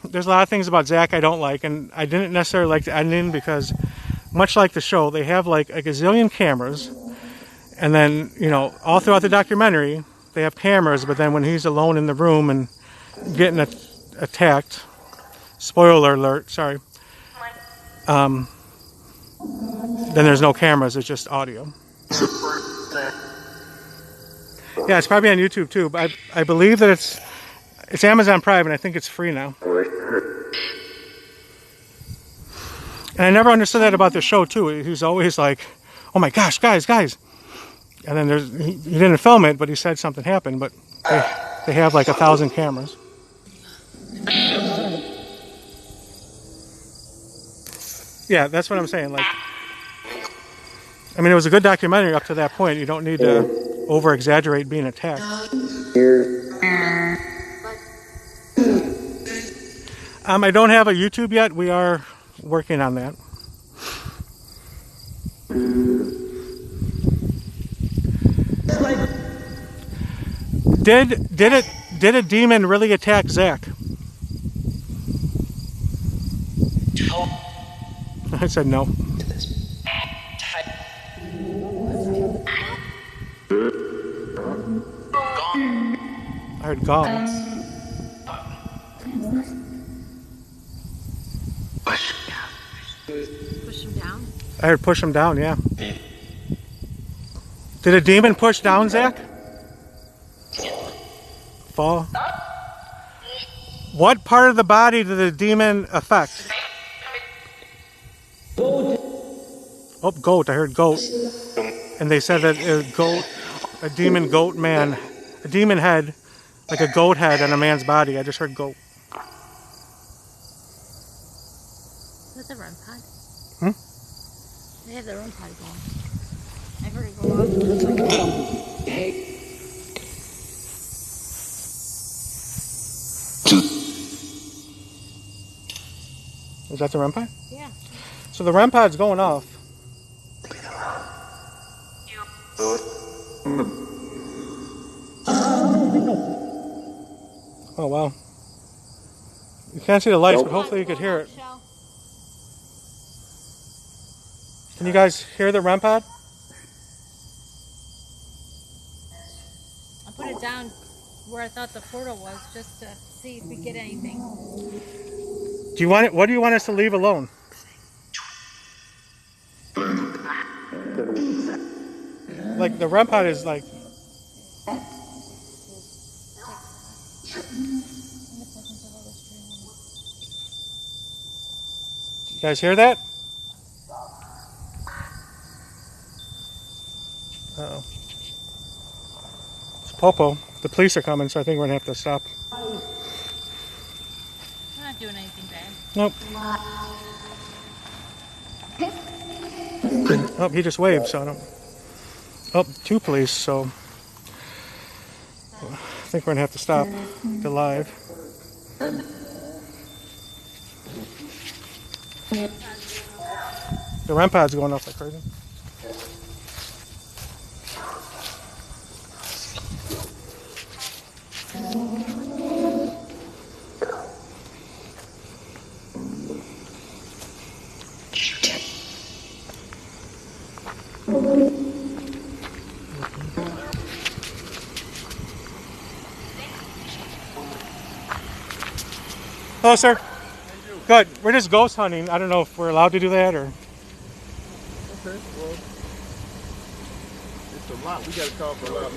there's a lot of things about Zach I don't like, and I didn't necessarily like the ending because, much like the show, they have like a gazillion cameras, and then, you know, all throughout the documentary they have cameras, but then when he's alone in the room and getting attacked, spoiler alert, sorry, then there's no cameras, it's just audio. Yeah, it's probably on YouTube too, but I believe that it's Amazon Prime, and I think it's free now. And I never understood that about the show too. He's always like, oh my gosh, guys. And then he didn't film it, but he said something happened, but they have like 1,000 cameras. Yeah, that's what I'm saying. Like, I mean, it was a good documentary up to that point. You don't need to over-exaggerate being attacked. I don't have a YouTube yet. We are working on that. Did a demon really attack Zach? I said no. I heard gone. Push him down? I heard push him down, yeah. Did a demon push down Zach? Fall? What part of the body did the demon affect? Oh, goat. I heard goat. And they said that a demon goat man, a demon head like a goat head on a man's body. I just heard goat. Is that the REM pod? Hmm? They have their own pod going. I heard it go off. It's like, Is that the REM pod? yeah. So the REM pod's going off. Oh wow. You can't see the lights, but hopefully you could hear it. Can you guys hear the REM pod? I put it down where I thought the portal was just to see if we get anything. Do you want it? What do you want us to leave alone? Like the REM pod is like. You guys hear that? Uh-oh. It's Popo. The police are coming, so I think we're gonna have to stop. We're not doing anything bad. Nope. Oh, he just waved, so I don't. Oh, 2 police, so I think we're gonna have to stop the live. The REM pod's going off like crazy. Hello, sir. Good. We're just ghost hunting. I don't know if we're allowed to do that or. Okay, well, it's a lot. We got to call for a lot of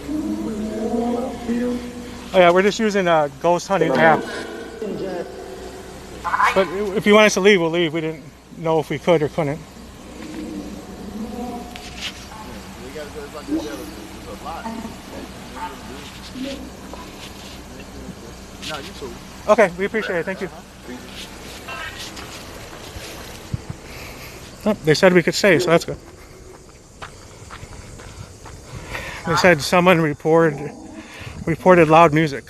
Oh yeah, we're just using a ghost hunting app. But if you want us to leave, we'll leave. We didn't know if we could or couldn't. We got to go like this. It's a lot. No, you too. Okay, we appreciate it. Thank you. Oh, they said we could stay, so that's good. They said someone reported loud music.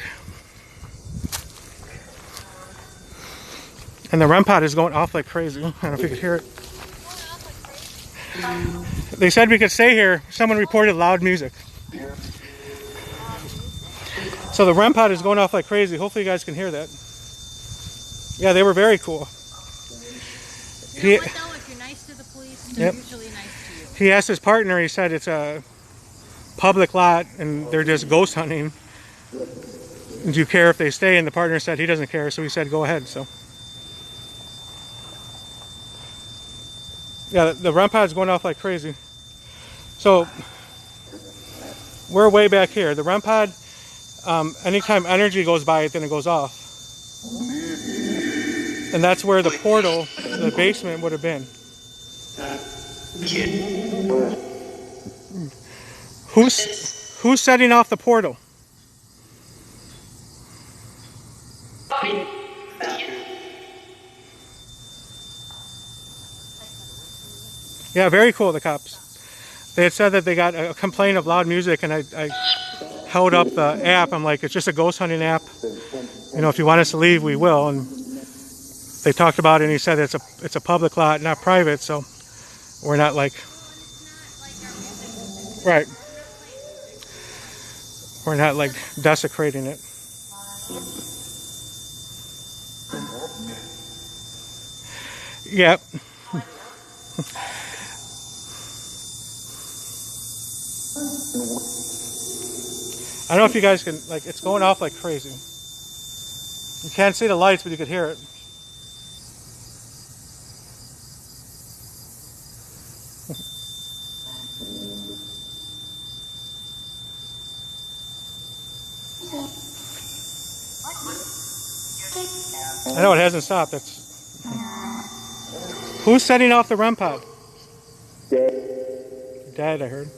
And the REM pod is going off like crazy. I don't know if you could hear it. They said we could stay here. Someone reported loud music. So the REM pod is going off like crazy. Hopefully you guys can hear that. Yeah, they were very cool. You know what though? If you're nice to the police, they're usually nice to you. He asked his partner, he said it's a public lot and they're just ghost hunting. Do you care if they stay? And the partner said he doesn't care, so he said go ahead. So yeah, the REM pod's going off like crazy. So we're way back here. The REM pod, anytime energy goes by it, then it goes off. And that's where the portal, the basement, would have been. Who's setting off the portal? Yeah, very cool, the cops. They had said that they got a complaint of loud music, and I held up the app. I'm like, it's just a ghost hunting app. You know, if you want us to leave, we will. And they talked about it, and he said it's a public lot, not private, so we're not like... Right. We're not like desecrating it. Yep. I don't know if you guys can, like, it's going off like crazy. You can't see the lights, but you could hear it. I know it hasn't stopped. Who's setting off the REM pod? Dad, I heard.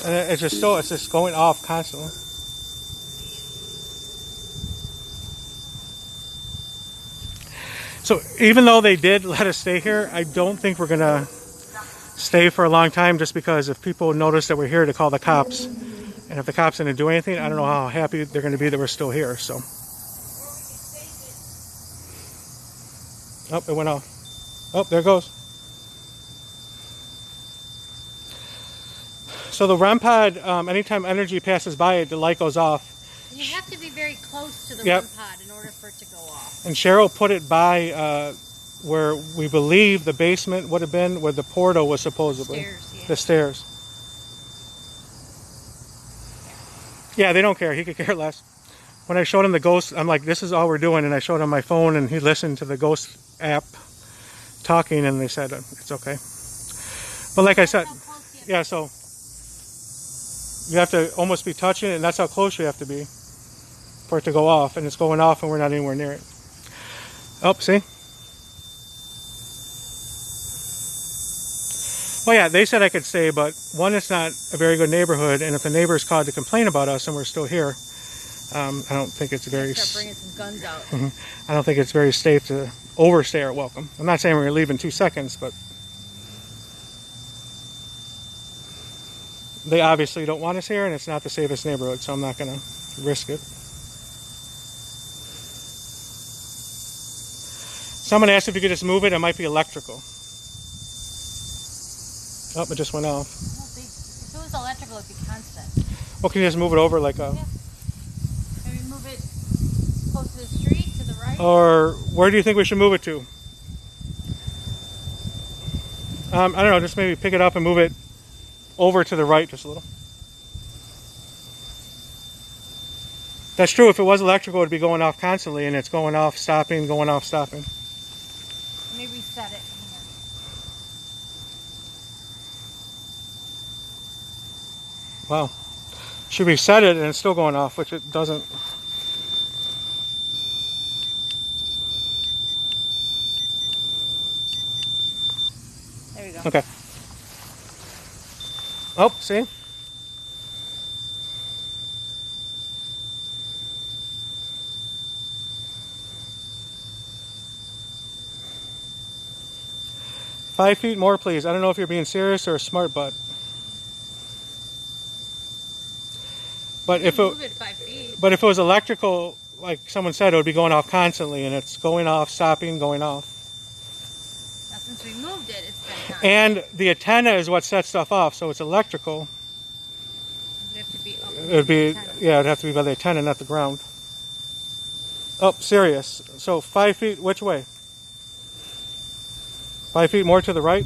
And it's just going off constantly. So even though they did let us stay here, I don't think we're gonna stay for a long time, just because if people notice that we're here, to call the cops. And if the cops didn't do anything, I don't know how happy they're gonna be that we're still here, so. Oh, it went off. Oh, there it goes. So the REM pod, anytime energy passes by it, the light goes off. You have to be very close to the Yep. REM pod in order for it to go off. And Cheryl put it by where we believe the basement would have been, where the portal was supposedly. Stairs, yeah. The stairs. Yeah, they don't care. He could care less. When I showed him the ghost, I'm like, this is all we're doing. And I showed him my phone, and he listened to the ghost app talking, and they said it's okay. But like I said, yeah, so you have to almost be touching it, and that's how close you have to be for it to go off. And it's going off, and we're not anywhere near it. Oh, see? Well, yeah, they said I could stay, but one, it's not a very good neighborhood, and if the neighbors called to complain about us and we're still here, I don't think it's very. Start bringing some guns out. I don't think it's very safe to overstay our welcome. I'm not saying we're gonna leave in 2 seconds, but they obviously don't want us here, and it's not the safest neighborhood, so I'm not gonna risk it. Someone asked if you could just move it. It might be electrical. Oh, it just went off. If it was electrical, it'd be constant. Well, can you just move it over like a... Yeah. Maybe move it close to the street, to the right? Or where do you think we should move it to? I don't know, just maybe pick it up and move it over to the right just a little. That's true. If it was electrical, it would be going off constantly, and it's going off, stopping, going off, stopping. Maybe set it. Wow. Should reset it and it's still going off, which it doesn't. There we go. Okay. Oh, see? Five feet more, please. I don't know if you're being serious or a smart butt. But if move it 5 feet. But if it was electrical, like someone said, it would be going off constantly, and it's going off, stopping, going off. Now, since we moved it, it's been constant. And the antenna is what sets stuff off, so it's electrical. It would have to be up. It would be, yeah, it'd have to be by the antenna, not the ground. Oh, serious. So 5 feet, which way? 5 feet more to the right?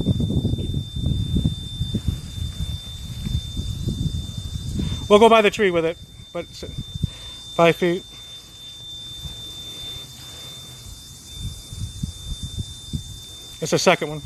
We'll go by the tree with it, but 5 feet. It's the second one.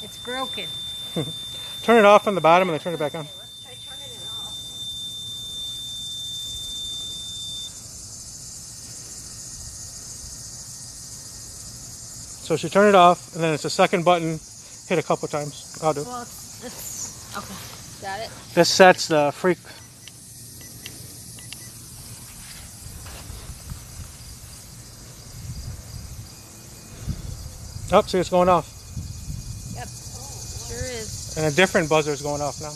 It's broken. Turn it off from the bottom and then turn it back on. Okay, let's try turning it off. So she turned it off, and then it's the second button. Hit a couple times. I'll do. Well, it's okay. Got it. This sets the freak. Oh, see, it's going off. Yep. Sure is. And a different buzzer is going off now.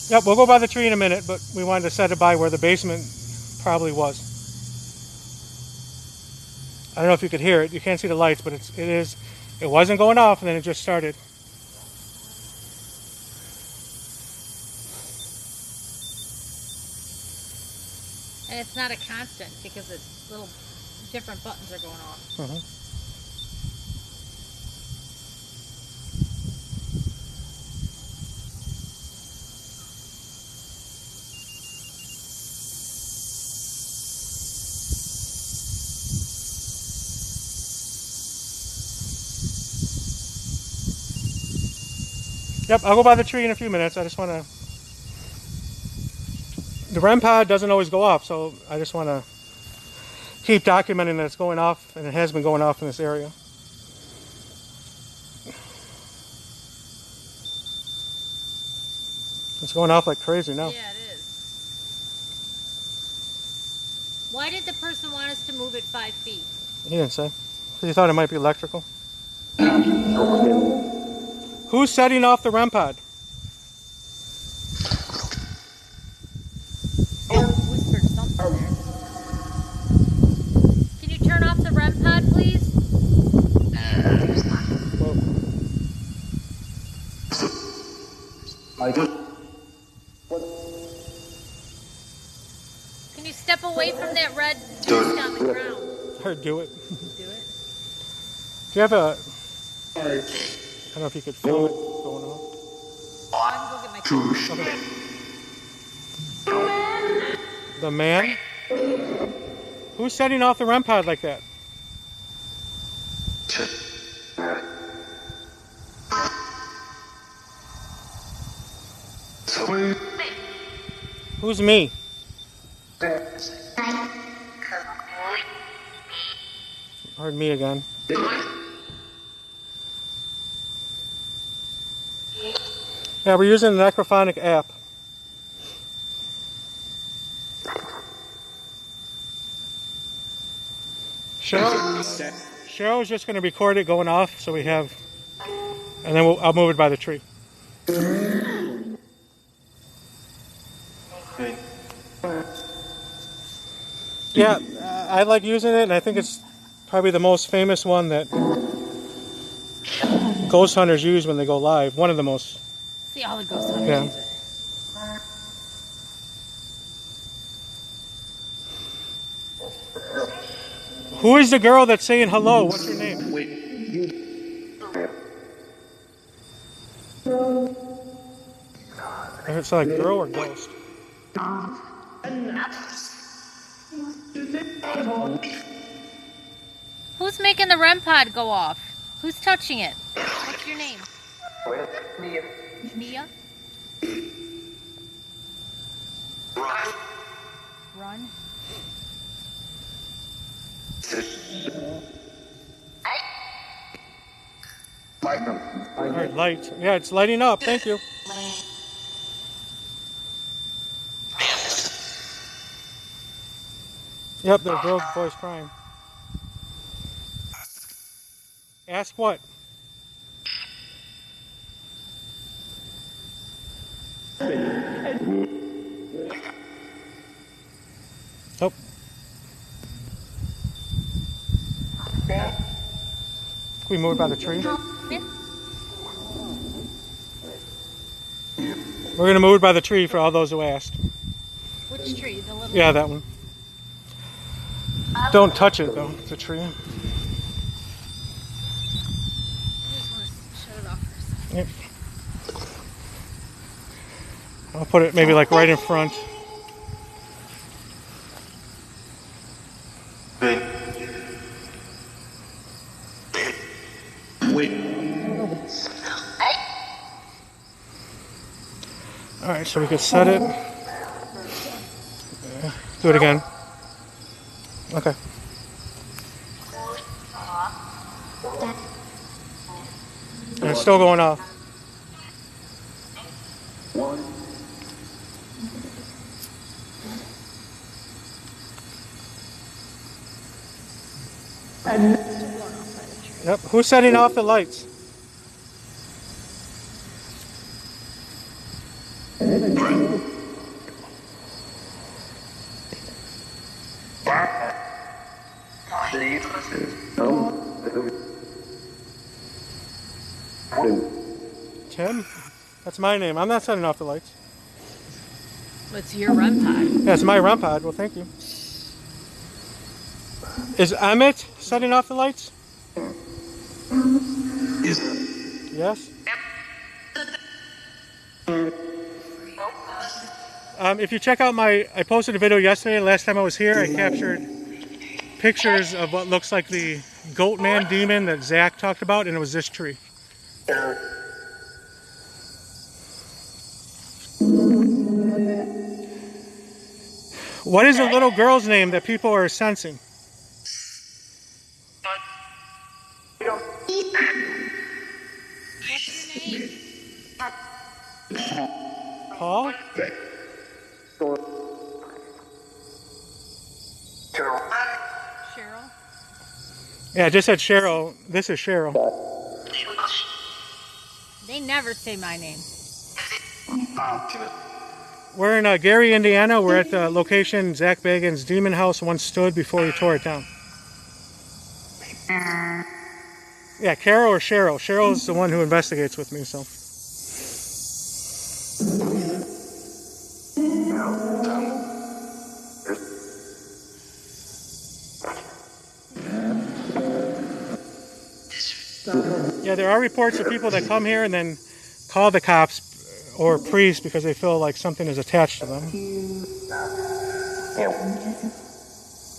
Yep, we'll go by the tree in a minute, but we wanted to set it by where the basement probably was. I don't know if you could hear it. You can't see the lights, but it wasn't going off, and then it just started. And it's not a constant because it's little different buttons are going off. Uh-huh. Yep, I'll go by the tree in a few minutes. I just want to... The REM pod doesn't always go off, so I just want to keep documenting that it's going off, and it has been going off in this area. It's going off like crazy now. Yeah, it is. Why did the person want us to move it 5 feet? He didn't say. So he thought it might be electrical. Who's setting off the REM pod? Whispered something there. Can you turn off the REM pod, please? Can you step away from that red disc on the ground? Or do it. Do it. Do you have a... I don't know if you could film it going off. I can go get my camera. Okay. The man? Who's setting off the REM pod like that? Who's me? Heard me again. Yeah, we're using the Necrophonic app. Cheryl's just going to record it going off, so we have, and then I'll move it by the tree. Yeah, I like using it, and I think it's probably the most famous one that ghost hunters use when they go live. One of the most. See, all the ghost hunters use it. Who is the girl that's saying hello? What's your name? It's like girl or ghost? Who's making the REM pod go off? Who's touching it? What's your name? Mia? Run? Alright, light. Yeah, it's lighting up. Thank you. Yep, there's girl's voice crying. Ask what? Nope. Can we move it by the tree? Yeah. We're going to move it by the tree for all those who asked. Which tree? The little Yeah, that one. Don't touch it though, the tree. I just want to shut it off for a second. Yep. I'll put it maybe like right in front. Alright, so we can set it. Do it again. Okay. And it's still going off. Yep. Who's setting off the lights? Tim? That's my name. I'm not setting off the lights. What's your REM pod? Yeah, it's my REM pod. Well, thank you. Is Emmett setting off the lights? Yes? If you check out I posted a video yesterday, last time I was here, I captured pictures of what looks like the goat man demon that Zach talked about, and it was this tree. What is the little girl's name that people are sensing? What's your name? Paul? Cheryl? Yeah, I just said Cheryl. This is Cheryl. They never say my name. We're in Gary, Indiana. We're at the location Zak Bagans Demon House once stood before he tore it down. Yeah, Carol or Cheryl. Cheryl's the one who investigates with me, so. Yeah, there are reports of people that come here and then call the cops or priests because they feel like something is attached to them.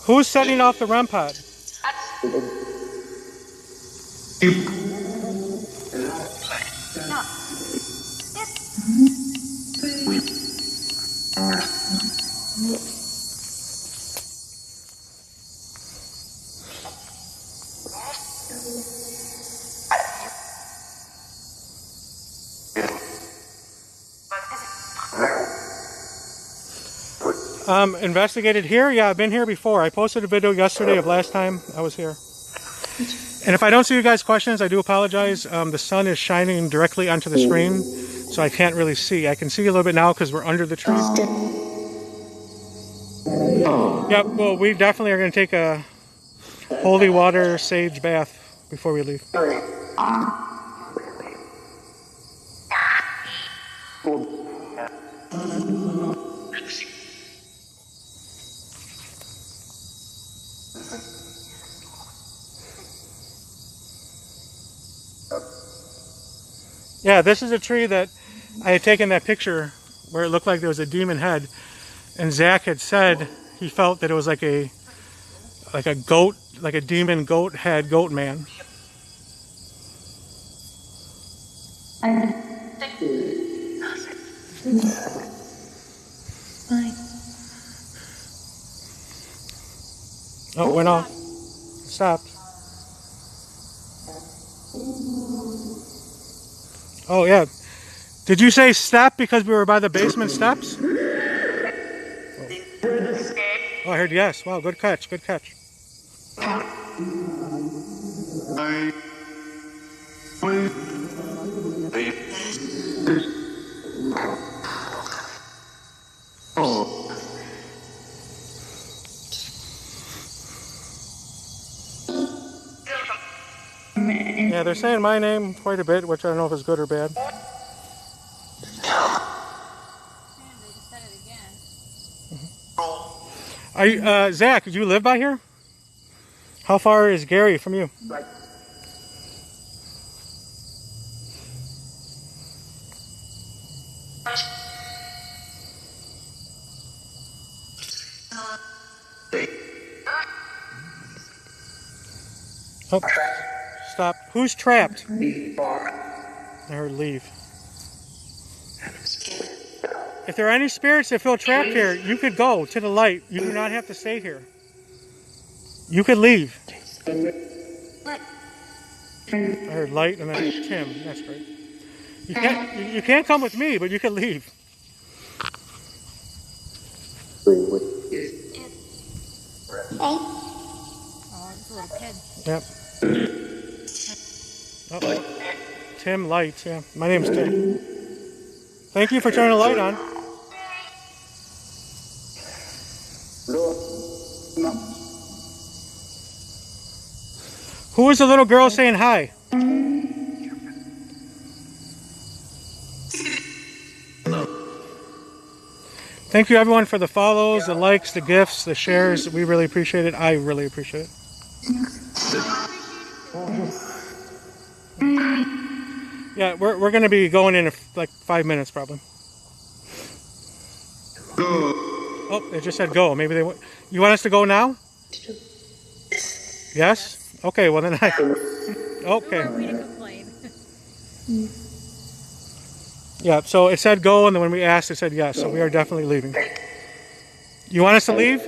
Who's setting off the REM pod? Investigated here? Yeah, I've been here before. I posted a video yesterday of last time I was here. And if I don't see you guys' questions, I do apologize. The sun is shining directly onto the screen, so I can't really see. I can see a little bit now because we're under the tree. Yep, well, we definitely are going to take a holy water sage bath before we leave. Yeah, this is a tree that I had taken that picture where it looked like there was a demon head, and Zak had said he felt that it was like a goat, like a demon goat head, goat man. Oh, it went off. Stopped. Oh, yeah. Did you say step because we were by the basement steps? Oh, I heard yes. Wow, good catch, good catch. Yeah, they're saying my name quite a bit, which I don't know if it's good or bad. Are you, Zak, do you live by here? How far is Gary from you? Oh, stop. Who's trapped? I heard leave. If there are any spirits that feel trapped here, you could go to the light. You do not have to stay here. You could leave. I heard light and then Tim. That's great. You can't come with me, but you can leave. Oh, it's a little kid. Yep. Oh, Tim Light. Yeah, my name's Tim. Thank you for turning the light on. Who is the little girl saying hi? Thank you everyone for the follows, the likes, the gifts, the shares. We really appreciate it. I really appreciate it. Yeah, we're going to be going in like 5 minutes probably. Oh, they just said go. Maybe they. You want us to go now? Yes? Okay, well then I... Okay. Who are we to complain? Yeah, so it said go, and then when we asked, it said yes, so we are definitely leaving. You want us to leave?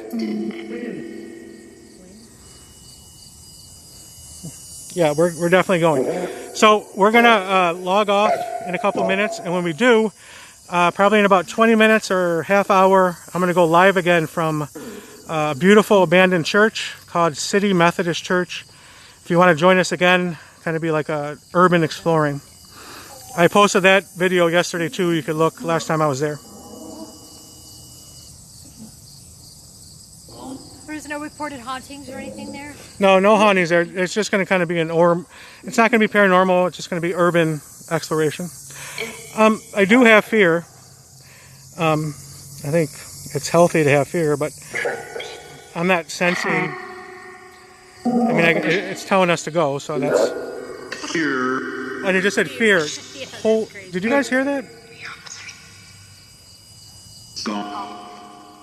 Yeah, we're definitely going. So we're gonna log off in a couple minutes, and when we do, probably in about 20 minutes or half hour, I'm gonna go live again from a beautiful abandoned church called City Methodist Church. If you want to join us again, kind of be like a urban exploring. I posted that video yesterday too. You could look last time I was there. There's no reported hauntings or anything there? No, no hauntings there. It's just going to kind of be it's not going to be paranormal. It's just going to be urban exploration. I do have fear. I think it's healthy to have fear, but I'm not sensing. I mean, it's telling us to go, so that's. Fear. And it just said fear. Yeah, did you guys hear that?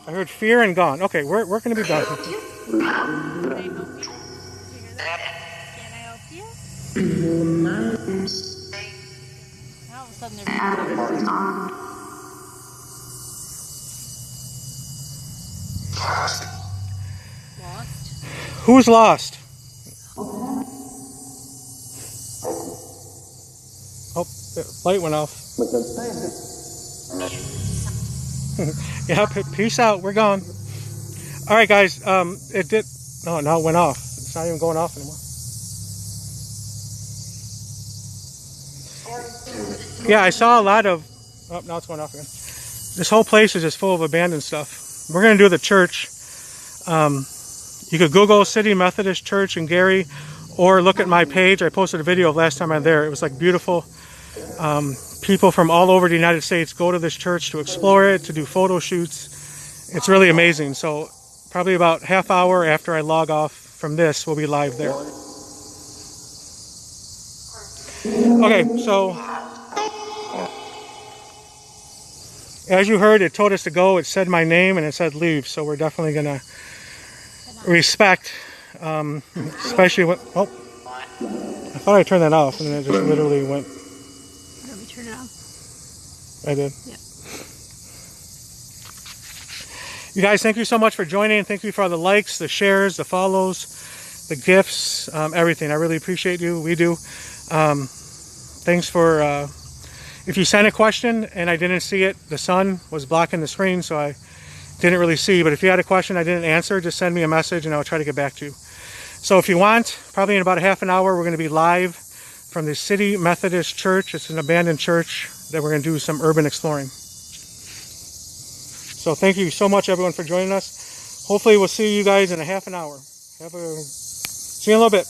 I heard fear and gone. Okay, we're going to be done. Can I help you? Did you hear that? Can I help you? All of a sudden they're lost. Who's lost? Oh, the light went off. Yeah, peace out. We're gone. All right, guys. It did. No, now it went off. It's not even going off anymore. Yeah, I saw a lot of. Oh, now it's going off again. This whole place is just full of abandoned stuff. We're gonna do the church. You could Google City Methodist Church in Gary, or look at my page. I posted a video of last time I'm there. It was like beautiful. People from all over the United States go to this church to explore it, to do photo shoots. It's really amazing. So probably about half hour after I log off from this, we'll be live there. Okay, so as you heard, it told us to go. It said my name and it said leave. So we're definitely going to respect, especially when, oh, I thought I turned that off and then it just literally went. Let me turn it off. I did. Yeah. You guys, thank you so much for joining. Thank you for all the likes, the shares, the follows, the gifts, everything. I really appreciate you. We do. Thanks for, if you sent a question and I didn't see it, the sun was blocking the screen, so I didn't really see. But if you had a question I didn't answer, just send me a message and I'll try to get back to you. So if you want, probably in about a half an hour, we're going to be live from the City Methodist Church. It's an abandoned church that we're going to do some urban exploring. So thank you so much, everyone, for joining us. Hopefully we'll see you guys in a half an hour. See you in a little bit.